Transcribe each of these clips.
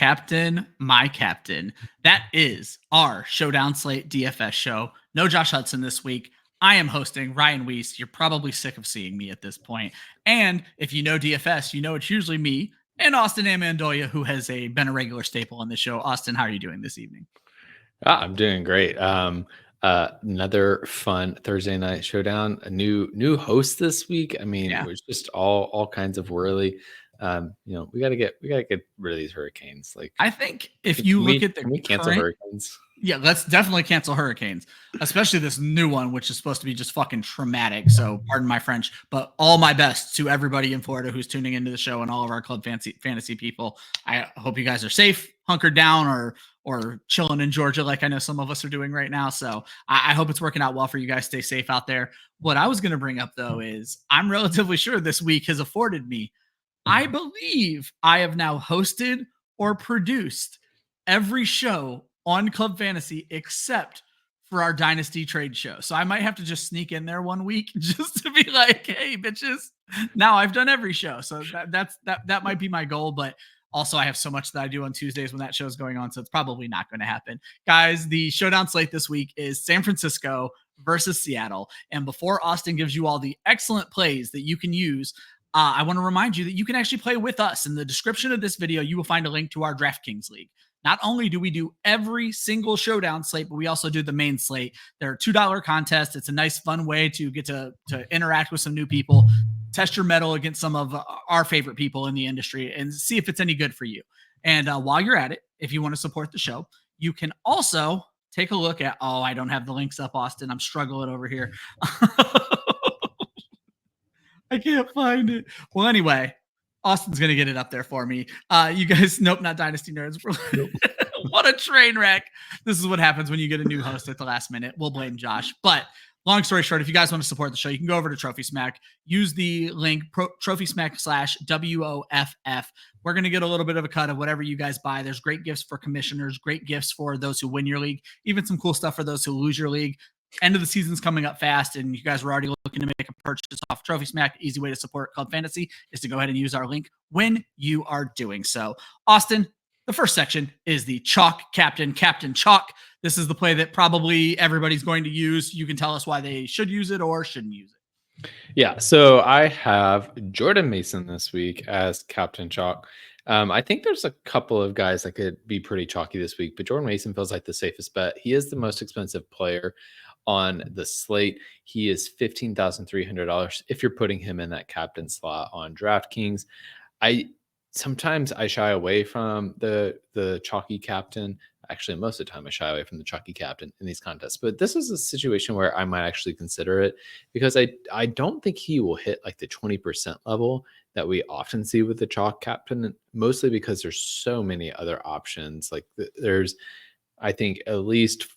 captain, my captain. That is our Showdown Slate DFS show. No Josh Hudson this week. I am hosting Ryan Weiss. You're probably sick of seeing me at this point. And if you know DFS, you know it's usually me and Austin Amandolia, who has been a regular staple on the show. Austin, how are you doing this evening? I'm doing great. Another fun Thursday night showdown. A new host this week. I mean, It was just all kinds of whirly. We gotta get rid of these hurricanes. Like, I think if you look at the can we cancel hurricanes? Yeah, let's definitely cancel hurricanes, especially this new one, which is supposed to be just fucking traumatic. So pardon my French, but all my best to everybody in Florida who's tuning into the show and all of our club fantasy people. I hope you guys are safe, hunkered down, or chilling in Georgia like I know some of us are doing right now. So I hope it's working out well for you guys. Stay safe out there. What I was going to bring up, though, is I'm relatively sure this week has afforded me, I believe I have now hosted or produced every show on Club Fantasy except for our Dynasty trade show. So I might have to just sneak in there one week just to be like, hey, bitches, now I've done every show. So that might be my goal, but also I have so much that I do on Tuesdays when that show's going on, so it's probably not going to happen. Guys, the showdown slate this week is San Francisco versus Seattle. And before Austin gives you all the excellent plays that you can use, I want to remind you that you can actually play with us. In the description of this video, you will find a link to our DraftKings League. Not only do we do every single showdown slate, but we also do the main slate. They're $2 contests. It's a nice, fun way to get to interact with some new people, test your mettle against some of our favorite people in the industry, and see if it's any good for you. And while you're at it, if you want to support the show, you can also take a look at, I don't have the links up, Austin. I'm struggling over here. I can't find it. Well, anyway, Austin's going to get it up there for me. You guys, nope, not Dynasty Nerds. What a train wreck. This is what happens when you get a new host at the last minute. We'll blame Josh. But long story short, if you guys want to support the show, you can go over to Trophy Smack. Use the link TrophySmack/WOFF. We're going to get a little bit of a cut of whatever you guys buy. There's great gifts for commissioners, great gifts for those who win your league, even some cool stuff for those who lose your league. End of the season's coming up fast, and you guys were already looking to make a purchase off Trophy Smack. Easy way to support Club Fantasy is to go ahead and use our link when you are doing so. Austin, the first section is the Chalk Captain, Captain Chalk. This is the play that probably everybody's going to use. You can tell us why they should use it or shouldn't use it. Yeah, so I have Jordan Mason this week as Captain Chalk. I think there's a couple of guys that could be pretty chalky this week, but Jordan Mason feels like the safest bet. He is the most expensive player on the slate. He is $15,300 if you're putting him in that captain slot on DraftKings. Sometimes I shy away from the chalky captain. Actually, most of the time I shy away from the chalky captain in these contests. But this is a situation where I might actually consider it, because I don't think he will hit like the 20% level that we often see with the chalk captain, mostly because there's so many other options. Like there's, I think, at least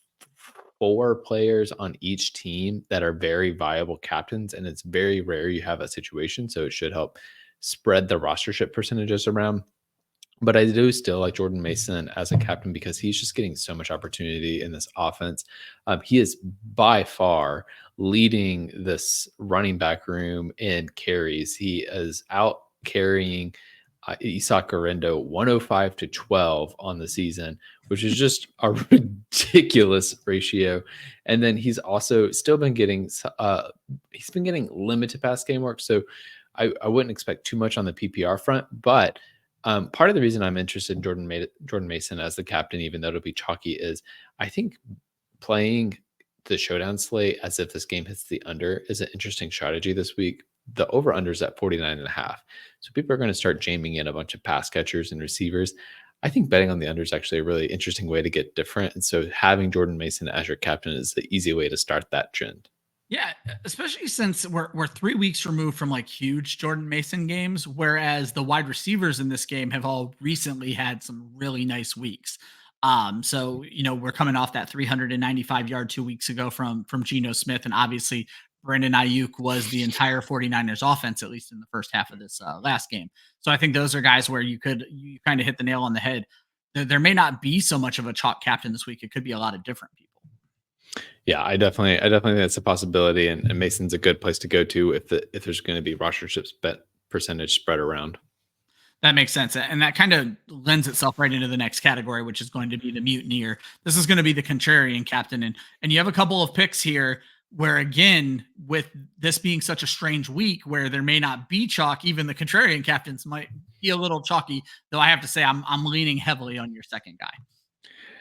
4 players on each team that are very viable captains, and it's very rare you have a situation, so it should help spread the rostership percentages around. But I do still like Jordan Mason as a captain because he's just getting so much opportunity in this offense. He is by far leading this running back room in carries. He is out carrying Isaac Guerendo 105-12 on the season, which is just a ridiculous ratio. And then he's also still been getting limited pass game work. So I wouldn't expect too much on the PPR front, but part of the reason I'm interested in Jordan Mason as the captain, even though it'll be chalky, is I think playing the showdown slate as if this game hits the under is an interesting strategy this week. The over-under is at 49.5. So people are going to start jamming in a bunch of pass catchers and receivers. I think betting on the under is actually a really interesting way to get different. And so having Jordan Mason as your captain is the easy way to start that trend. Yeah, especially since we're 3 weeks removed from like huge Jordan Mason games, whereas the wide receivers in this game have all recently had some really nice weeks. So we're coming off that 395-yard 2 weeks ago from Geno Smith, and obviously Brandon Aiyuk was the entire 49ers offense, at least in the first half of this last game. So I think those are guys where you kind of hit the nail on the head. There may not be so much of a chalk captain this week. It could be a lot of different people. Yeah, I definitely think that's a possibility, and Mason's a good place to go to if there's going to be roster chips bet percentage spread around. That makes sense. And that kind of lends itself right into the next category, which is going to be the mutineer. This is going to be the contrarian captain. And you have a couple of picks here where, again, with this being such a strange week where there may not be chalk, even the contrarian captains might be a little chalky, though I have to say I'm leaning heavily on your second guy.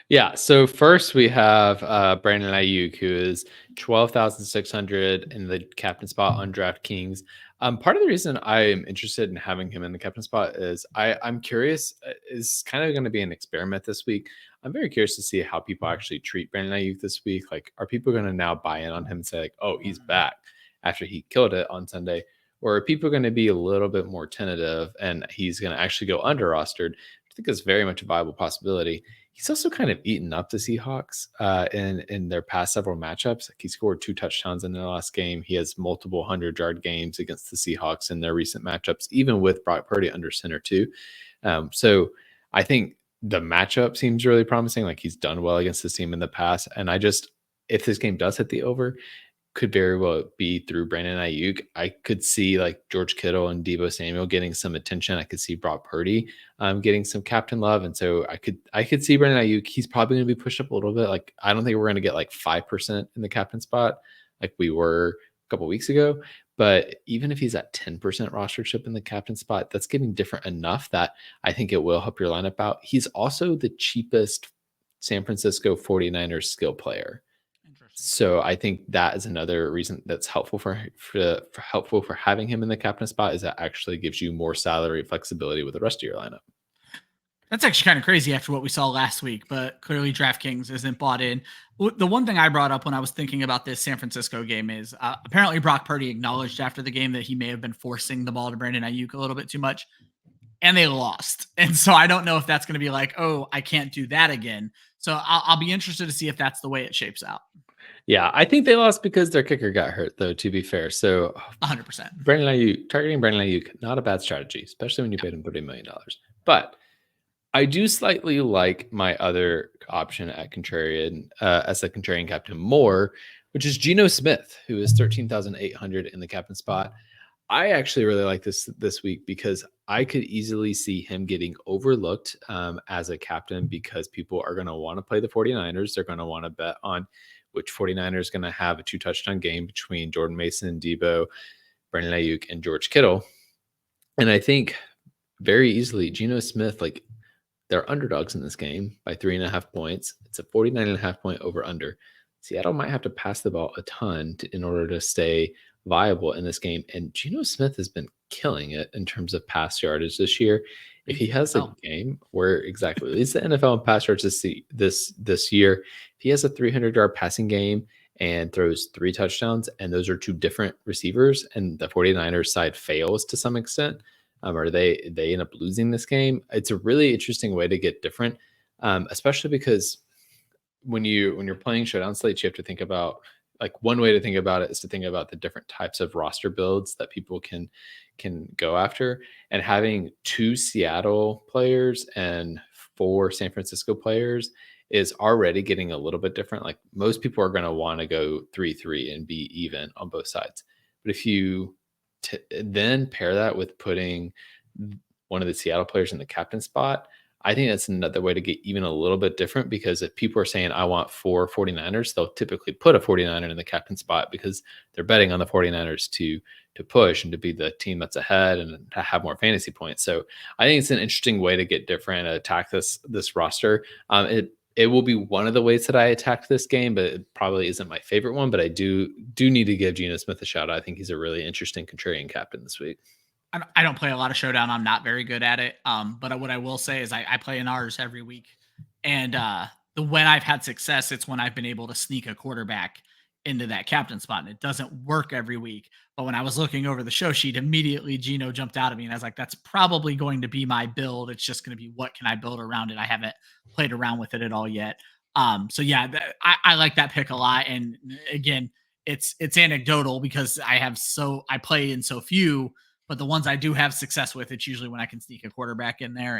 Yeah. So first we have Brandon Aiyuk, who is 12,600 in the captain spot on DraftKings. Part of the reason I am interested in having him in the captain spot is I'm curious. Is kind of going to be an experiment this week. I'm very curious to see how people actually treat Brandon Aiyuk this week. Like, are people going to now buy in on him and say, like, oh, he's back after he killed it on Sunday? Or are people going to be a little bit more tentative and he's going to actually go under rostered? I think it's very much a viable possibility. He's also kind of eaten up the Seahawks in their past several matchups. Like, he scored 2 touchdowns in their last game. He has multiple 100-yard games against the Seahawks in their recent matchups, even with Brock Purdy under center too. So I think the matchup seems really promising. Like, he's done well against this team in the past. And if this game does hit the over, could very well be through Brandon Aiyuk. I could see like George Kittle and Deebo Samuel getting some attention. I could see Brock Purdy getting some captain love. And so I could see Brandon Aiyuk. He's probably going to be pushed up a little bit. Like, I don't think we're going to get like 5% in the captain spot like we were a couple weeks ago. But even if he's at 10% rostership in the captain spot, that's getting different enough that I think it will help your lineup out. He's also the cheapest San Francisco 49ers skill player. So I think that is another reason that's helpful for having him in the captain spot, is that actually gives you more salary flexibility with the rest of your lineup. That's actually kind of crazy after what we saw last week, but clearly DraftKings isn't bought in. The one thing I brought up when I was thinking about this San Francisco game is apparently Brock Purdy acknowledged after the game that he may have been forcing the ball to Brandon Aiyuk a little bit too much, and they lost. And so I don't know if that's going to be like, oh, I can't do that again. So I'll be interested to see if that's the way it shapes out. Yeah, I think they lost because their kicker got hurt, though, to be fair. So 100%. Brandon Aiyuk, targeting Brandon Aiyuk, not a bad strategy, especially when you paid him $30 million. But I do slightly like my other option at Contrarian, as a Contrarian captain more, which is Geno Smith, who is 13,800 in the captain spot. I actually really like this week because I could easily see him getting overlooked as a captain, because people are going to want to play the 49ers. They're going to want to bet on which 49ers is going to have a 2-touchdown game between Jordan Mason, Deebo, Brandon Aiyuk, and George Kittle. And I think very easily Geno Smith, like, they're underdogs in this game by 3.5 points. It's a 49.5 point over under. Seattle might have to pass the ball a ton in order to stay viable in this game. And Geno Smith has been killing it in terms of pass yardage this year. If he has a game where exactly leads the NFL in pass yards this year, if he has a 300-yard passing game and throws 3 touchdowns, and those are 2 different receivers, and the 49ers side fails to some extent, or they end up losing this game, it's a really interesting way to get different, especially because when you're playing showdown slates, you have to think about, like, one way to think about it is to think about the different types of roster builds that people can go after, and having 2 Seattle players and 4 San Francisco players is already getting a little bit different. Like, most people are going to want to go 3-3 and be even on both sides. But if you then pair that with putting one of the Seattle players in the captain spot, I think that's another way to get even a little bit different, because if people are saying, I want 4 49ers, they'll typically put a 49er in the captain spot because they're betting on the 49ers to push and to be the team that's ahead and to have more fantasy points. So I think it's an interesting way to get different, attack this roster. It will be one of the ways that I attacked this game, but it probably isn't my favorite one. But I do need to give Geno Smith a shout out. I think he's a really interesting contrarian captain this week. I don't play a lot of Showdown. I'm not very good at it. But what I will say is I play in ours every week. And when I've had success, it's when I've been able to sneak a quarterback into that captain spot. And it doesn't work every week. But when I was looking over the show sheet, immediately Geno jumped out at me. And I was like, that's probably going to be my build. It's just going to be, what can I build around it? I haven't played around with it at all yet. So yeah, I like that pick a lot. And again, it's anecdotal because I play in so few. But the ones I do have success with, it's usually when I can sneak a quarterback in there.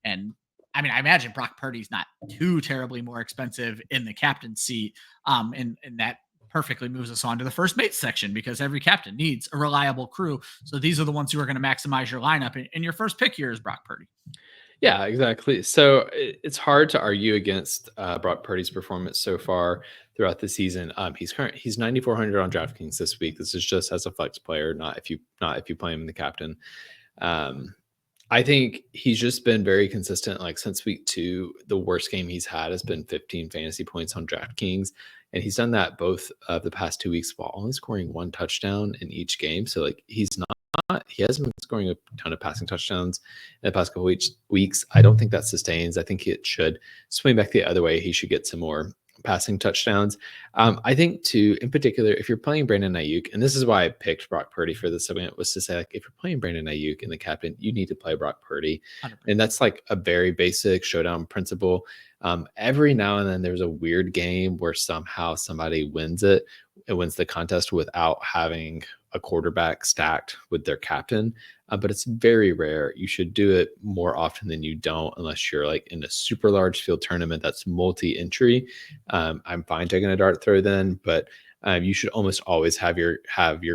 And I mean, I imagine Brock Purdy's not too terribly more expensive in the captain seat. And that perfectly moves us on to the first mate section, because every captain needs a reliable crew. So these are the ones who are going to maximize your lineup. And your first pick here is Brock Purdy. Yeah, exactly. So it's hard to argue against Brock Purdy's performance so far throughout the season. He's 9,400 on DraftKings this week. This is just as a flex player, not if you play him in the captain. I think he's just been very consistent. Like since week 2, the worst game he's had has been 15 fantasy points on DraftKings, and he's done that both of the past 2 weeks while only scoring 1 touchdown in each game. So like he hasn't been scoring a ton of passing touchdowns in the past couple weeks. I don't think that sustains. I think it should swing back the other way. He should get some more passing touchdowns. I think too, in particular, if you're playing Brandon Aiyuk, and this is why I picked Brock Purdy for this segment, was to say, like, if you're playing Brandon Aiyuk in the captain, you need to play Brock Purdy. 100%. And that's like a very basic showdown principle. Every now and then there's a weird game where somehow somebody wins the contest without having a quarterback stacked with their captain. But it's very rare. You should do it more often than you don't, unless you're like in a super large field tournament that's multi-entry. I'm fine taking a dart throw then, but you should almost always have your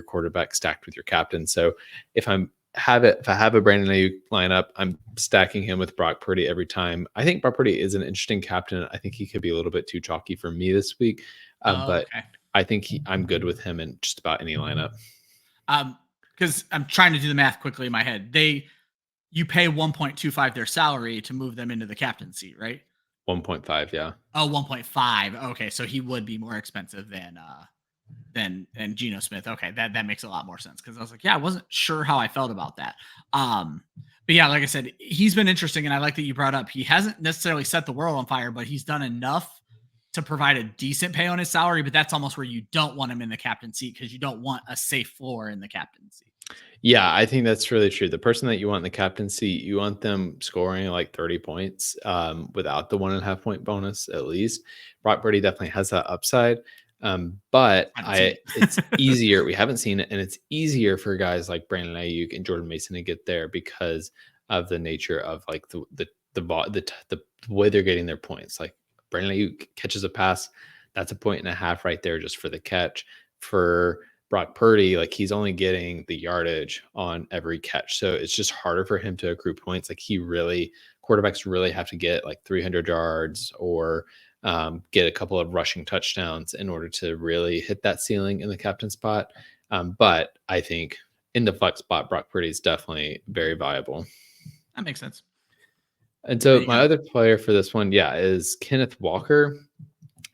quarterback stacked with your captain. So if I have a Brandon Aiyuk lineup, I'm stacking him with Brock Purdy every time. I think Brock Purdy is an interesting captain. I think he could be a little bit too chalky for me this week, but Okay. I think I'm good with him in just about any lineup. Because I'm trying to do the math quickly in my head. You pay 1.25 their salary to move them into the captaincy, right? 1.5, yeah. Oh, 1.5. Okay, so he would be more expensive than Geno Smith. Okay, that makes a lot more sense, because I was like, yeah, I wasn't sure how I felt about that. But yeah, like I said, he's been interesting, and I like that you brought up, he hasn't necessarily set the world on fire, but he's done enough to provide a decent pay on his salary. But that's almost where you don't want him in the captain seat, because you don't want a safe floor in the captain seat. Yeah, I think that's really true. The person that you want in the captain seat, you want them scoring like 30 points without the 1.5 point bonus at least. Brock Purdy definitely has that upside. But it's easier. We haven't seen it, and it's easier for guys like Brandon Aiyuk and Jordan Mason to get there because of the nature of like the way they're getting their points. Like Brandon Aiyuk catches a pass, that's 1.5 right there just for the catch. For Brock Purdy, like he's only getting the yardage on every catch, so it's just harder for him to accrue points. Like quarterbacks really have to get like 300 yards or get a couple of rushing touchdowns in order to really hit that ceiling in the captain spot. But I think in the flex spot, Brock Purdy is definitely very viable. That makes sense. And so my other player for this one, is Kenneth Walker.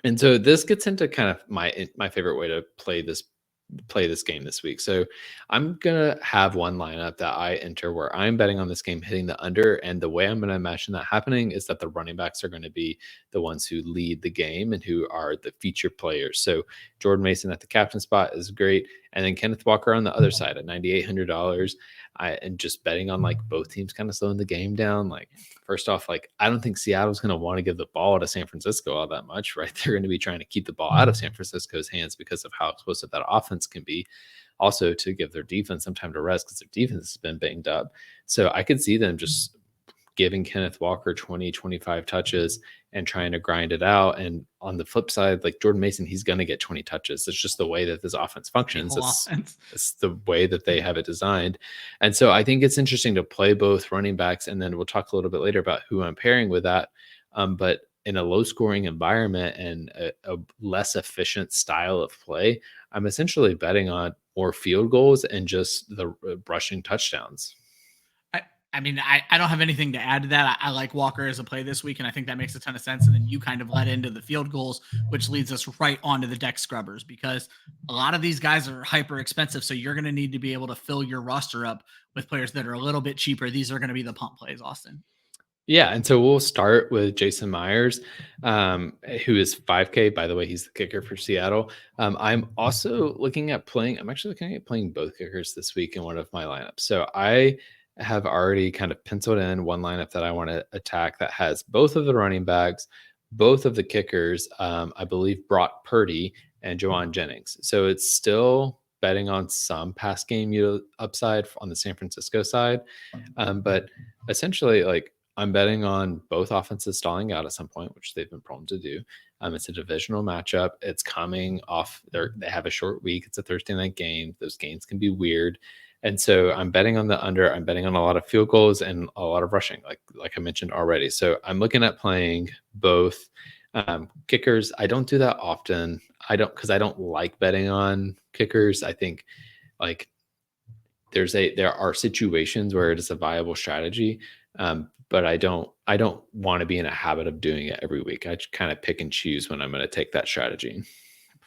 And so this gets into kind of my favorite way to play this game this week. So I'm gonna have one lineup that I enter where I'm betting on this game hitting the under, and the way I'm gonna imagine that happening is that the running backs are going to be the ones who lead the game and who are the feature players. So Jordan Mason at the captain spot is great, and then Kenneth Walker on the other side at $9,800. And just betting on like both teams kind of slowing the game down. Like first off, like I don't think Seattle's going to want to give the ball to San Francisco all that much, right? They're going to be trying to keep the ball out of San Francisco's hands because of how explosive that offense can be. Also to give their defense some time to rest because their defense has been banged up. So I could see them just giving Kenneth Walker 20, 25 touches and trying to grind it out. And on the flip side, like Jordan Mason, he's going to get 20 touches. It's just the way that this offense functions. It's the way that they have it designed. And so I think it's interesting to play both running backs. And then we'll talk a little bit later about who I'm pairing with that. But in a low scoring environment and a less efficient style of play, I'm essentially betting on more field goals and just the rushing touchdowns. I mean, I don't have anything to add to that. I like Walker as a play this week, and I think that makes a ton of sense. And then you kind of led into the field goals, which leads us right onto the deck scrubbers, because a lot of these guys are hyper expensive. So you're going to need to be able to fill your roster up with players that are a little bit cheaper. These are going to be the punt plays, Austin. Yeah, and so we'll start with Jason Myers, who is 5K. By the way, he's the kicker for Seattle. I'm actually looking at playing both kickers this week in one of my lineups. So I have already kind of penciled in one lineup that I want to attack that has both of the running backs, both of the kickers, I believe Brock Purdy and Jauan Jennings. So it's still betting on some pass game upside on the San Francisco side. But essentially, like, I'm betting on both offenses stalling out at some point, which they've been prone to do. It's a divisional matchup. It's coming off they have a short week. It's a Thursday night game. Those games can be weird. And so I'm betting on the under. I'm betting on a lot of field goals and a lot of rushing, like I mentioned already. So I'm looking at playing both kickers. I don't do that often. Because I don't like betting on kickers. I think like there are situations where it is a viable strategy, but I don't want to be in a habit of doing it every week. I kind of pick and choose when I'm going to take that strategy.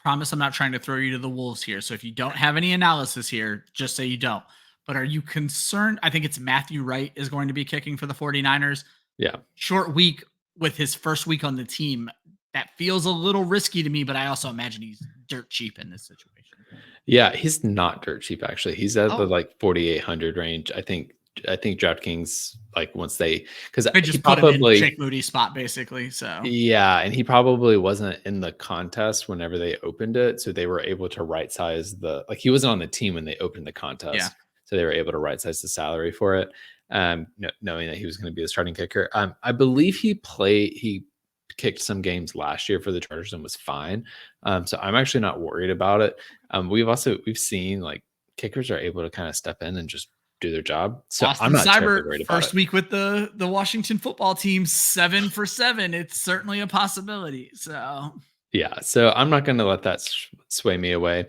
Promise I'm not trying to throw you to the wolves here. So if you don't have any analysis here, just say you don't. But are you concerned? I think it's Matthew Wright is going to be kicking for the 49ers. Yeah. Short week with his first week on the team. That feels a little risky to me, but I also imagine he's dirt cheap in this situation. Yeah, he's not dirt cheap, actually. He's at the like 4,800 range. I think DraftKings, like once because they just put him in Jake Moody's spot, basically. So yeah, and he probably wasn't in the contest whenever they opened it, so they were able to right size he wasn't on the team when they opened the contest. Yeah. So they were able to right size the salary for it, knowing that he was going to be the starting kicker. I believe he kicked some games last year for the Chargers and was fine. So I'm actually not worried about it. We've seen like kickers are able to kind of step in and just do their job. So Austin I'm not Seibert, worried about first week with the Washington football team, 7 for 7. It's certainly a possibility. So yeah, so I'm not going to let that sway me away.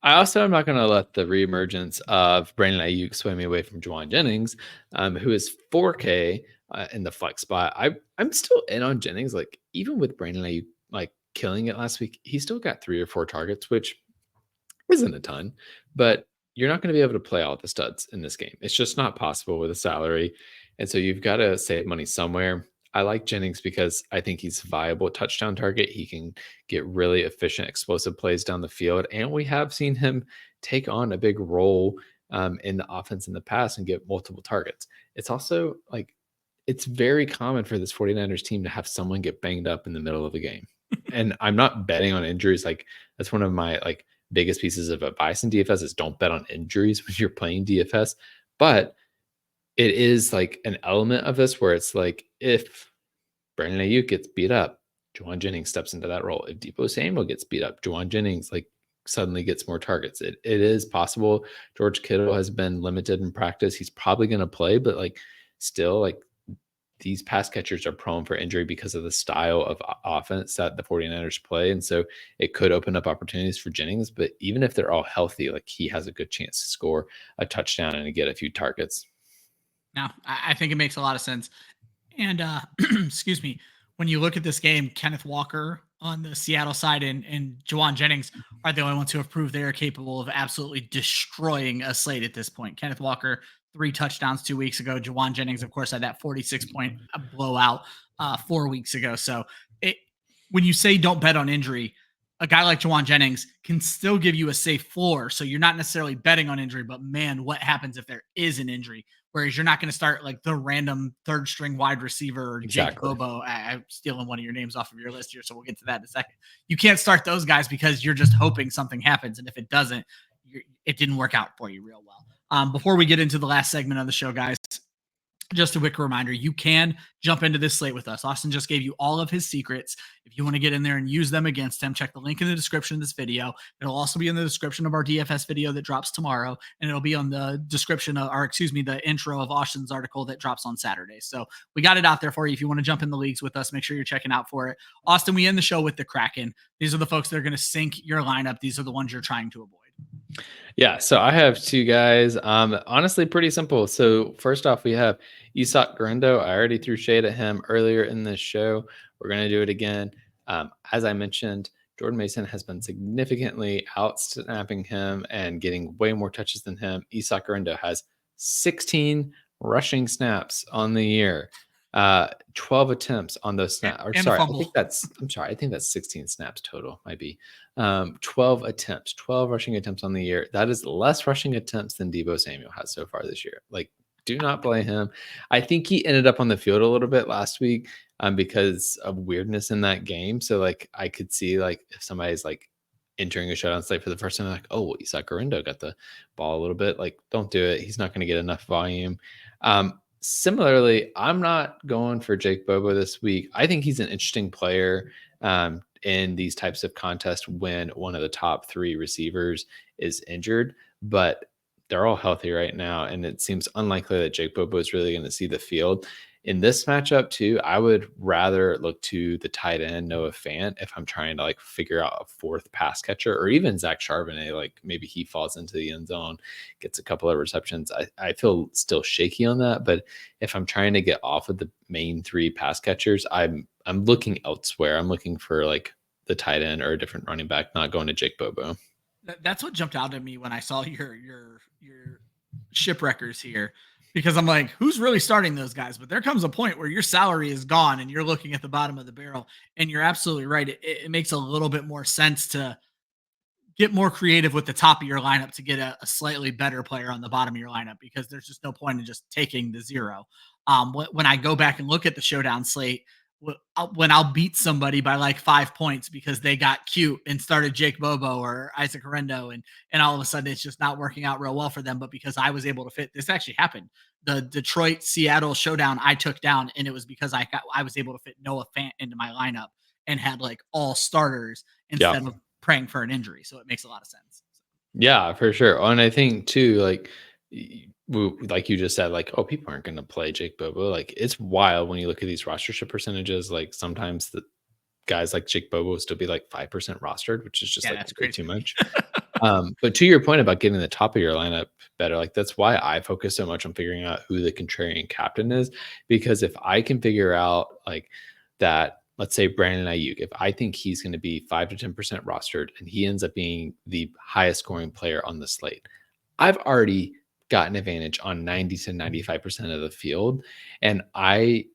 I also am not going to let the reemergence of Brandon Aiyuk sway me away from Jauan Jennings, who is 4K in the flex spot. I'm still in on Jennings. Like even with Brandon Aiyuk like killing it last week, he still got 3 or 4 targets, which isn't a ton, but you're not going to be able to play all the studs in this game. It's just not possible with a salary. And so you've got to save money somewhere. I like Jennings because I think he's a viable touchdown target. He can get really efficient, explosive plays down the field. And we have seen him take on a big role in the offense in the past and get multiple targets. It's also like, it's very common for this 49ers team to have someone get banged up in the middle of a game. And I'm not betting on injuries. Like that's one of my biggest pieces of advice in DFS is don't bet on injuries when you're playing DFS. But it is like an element of this where it's like if Brandon Aiyuk gets beat up, Jauan Jennings steps into that role. If Deebo Samuel gets beat up, Jauan Jennings suddenly gets more targets. It is possible. George Kittle has been limited in practice. He's probably going to play, but still these pass catchers are prone for injury because of the style of offense that the 49ers play. And so it could open up opportunities for Jennings, but even if they're all healthy, he has a good chance to score a touchdown and to get a few targets. Now, I think it makes a lot of sense. And excuse me, when you look at this game, Kenneth Walker on the Seattle side and Jauan Jennings are the only ones who have proved they are capable of absolutely destroying a slate at this point. Kenneth Walker, 3 touchdowns 2 weeks ago. Jauan Jennings, of course, had that 46-point blowout 4 weeks ago. So when you say don't bet on injury, a guy like Jauan Jennings can still give you a safe floor. So you're not necessarily betting on injury, but man, what happens if there is an injury? Whereas you're not going to start the random 3rd string wide receiver or Jake Bobo. I'm stealing one of your names off of your list here, so we'll get to that in a second. You can't start those guys because you're just hoping something happens. And if it doesn't, it didn't work out for you real well. Before we get into the last segment of the show, guys, just a quick reminder, you can jump into this slate with us. Austin just gave you all of his secrets. If you want to get in there and use them against him, check the link in the description of this video. It'll also be in the description of our DFS video that drops tomorrow, and it'll be on the description the intro of Austin's article that drops on Saturday. So we got it out there for you. If you want to jump in the leagues with us, make sure you're checking out for it. Austin, we end the show with the Kraken. These are the folks that are going to sink your lineup. These are the ones you're trying to avoid. Yeah, so I have 2 guys. Honestly, pretty simple. So first off, we have Isak Guerendo. I already threw shade at him earlier in this show. We're going to do it again. As I mentioned, Jordan Mason has been significantly outsnapping him and getting way more touches than him. Isak Guerendo has 16 rushing snaps on the year. 12 attempts on those snaps. I think that's 16 snaps total. Might be 12 attempts, 12 rushing attempts on the year. That is less rushing attempts than Deebo Samuel has so far this year. Do not play him. I think he ended up on the field a little bit last week because of weirdness in that game. So I could see if somebody's entering a showdown slate for the first time, oh, Isak Guerendo got the ball a little bit. Don't do it. He's not going to get enough volume. Similarly, I'm not going for Jake Bobo this week. I think he's an interesting player in these types of contests when one of the top 3 receivers is injured, but they're all healthy right now, and it seems unlikely that Jake Bobo is really going to see the field. In this matchup, too, I would rather look to the tight end Noah Fant if I'm trying to like figure out a 4th pass catcher, or even Zach Charbonnet. Like maybe he falls into the end zone, gets a couple of receptions. I feel still shaky on that, but if I'm trying to get off of the main 3 pass catchers, I'm looking elsewhere. I'm looking for like the tight end or a different running back, not going to Jake Bobo. That's what jumped out at me when I saw your shipwreckers here, because I'm like, who's really starting those guys? But there comes a point where your salary is gone and you're looking at the bottom of the barrel, and you're absolutely right. It makes a little bit more sense to get more creative with the top of your lineup to get a slightly better player on the bottom of your lineup, because there's just no point in just taking the 0. When I go back and look at the showdown slate, when I'll beat somebody by like 5 points because they got cute and started Jake Bobo or Isaac Guerendo, and all of a sudden it's just not working out real well for them. But because I was able to fit, this actually happened. The Detroit Seattle showdown I took down, and it was because I was able to fit Noah Fant into my lineup and had like all starters instead of praying for an injury. So it makes a lot of sense. Yeah, for sure. And I think too, like like you just said, like, oh, people aren't going to play Jake Bobo. Like it's wild when you look at these rostership percentages. Like sometimes the guys like Jake Bobo will still be like 5% rostered, which is just like That's way crazy. too much. But to your point about getting the top of your lineup better, like that's why I focus so much on figuring out who the contrarian captain is. Because if I can figure out like that, let's say Brandon Aiyuk, if I think he's going to be 5 to 10% rostered and he ends up being the highest scoring player on the slate, I've already got an advantage on 90 to 95% of the field. And I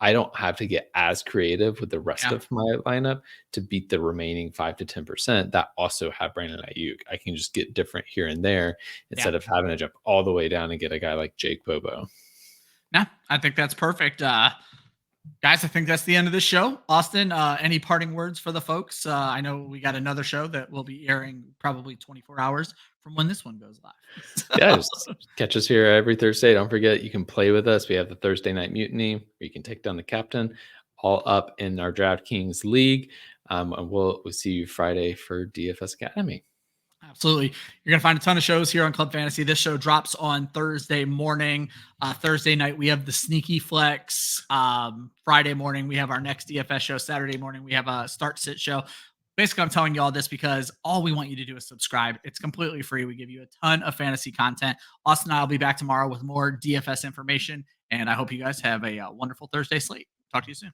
don't have to get as creative with the rest of my lineup to beat the remaining 5 to 10% that also have Brandon Aiyuk. I can just get different here and there instead of having to jump all the way down and get a guy like Jake Bobo. No, I think that's perfect. Guys, I think that's the end of the show. Austin, any parting words for the folks? I know we got another show that will be airing probably 24 hours from when this one goes live. Yeah, just catch us here every Thursday. Don't forget, you can play with us. We have the Thursday Night Mutiny where you can take down the captain, all up in our DraftKings League. And we'll see you Friday for DFS Academy. Absolutely. You're going to find a ton of shows here on Club Fantasy. This show drops on Thursday morning. Thursday night, we have the Sneaky Flex. Friday morning, we have our next DFS show. Saturday morning, we have a Start Sit show. Basically, I'm telling you all this because all we want you to do is subscribe. It's completely free. We give you a ton of fantasy content. Austin and I will be back tomorrow with more DFS information. And I hope you guys have a wonderful Thursday slate. Talk to you soon.